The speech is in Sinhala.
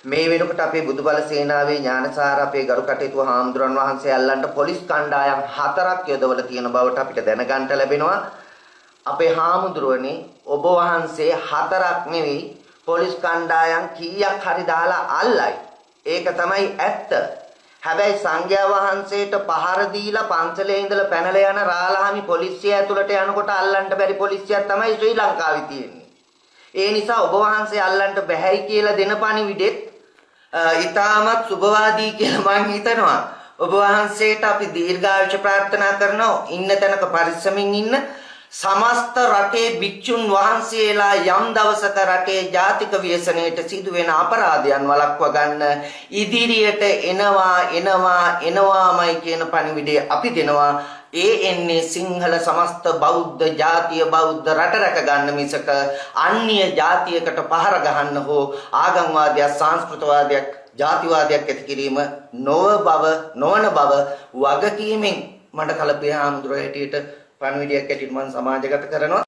මේ වෙනකොට අපේ බුදුබල සේනාවේ ඥානසාර අපේ ගරු කටයුතු හාමුදුරන් වහන්සේ අල්ලන්ට පොලිස් කණ්ඩායම් 4ක් යොදවලා තියෙන බවට අපිට දැනගන්න ලැබෙනවා. අපේ හාමුදුරුවනේ ඔබ වහන්සේ 4ක් නෙවෙයි පොලිස් කණ්ඩායම් කීයක් හරි දාලා අල්ලයි. ඒක තමයි ඇත්ත. හැබැයි සංඝයා වහන්සේට පහර දීලා පන්සලේ ඉඳලා පැනලා යන රාලහාමි පොලිසිය ඇතුළට යනකොට අල්ලන්න බැරි පොලිසියක් තමයි ශ්‍රී ලංකාවේ තියෙන්නේ. ඒ නිසා ඔබ වහන්සේ අල්ලන්න බැහැයි කියලා දෙන පණිවිඩෙත් ඊටමත් සුභවාදී කියලා මම හිතනවා. ඔබ වහන්සේට අපි දීර්ඝායුෂ ප්‍රාර්ථනා කරනවා. ඉන්න තැනක පරිස්සමින් ඉන්න. සමස්ත රටේ භික්ෂුන් වහන්සේලා යම් දවසක රටේ ජාතික ව්‍යසනයට සිදුවෙන අපරාධයන් වළක්වා ගන්න ඉදිරියට එනවාමයි කියන පණිවිඩය අපි දෙනවා. ඒ එන්නේ සිංහල සමස්ත බෞද්ධ ජාතිය බෞද්ධ රට රැක ගන්න මිසක අන්‍ය ජාතියකට පහර ගහන්න හෝ ආගම්වාදයක් සංස්කෘතවාදයක් ජාතිවාදයක් ඇති කිරීම නොවන බව වගකීමෙන් මඩ කලපේ හාමුදුරුවෝ හැටියට පණිවිඩයක් ඇටියට මම සමාජගත කරනවා.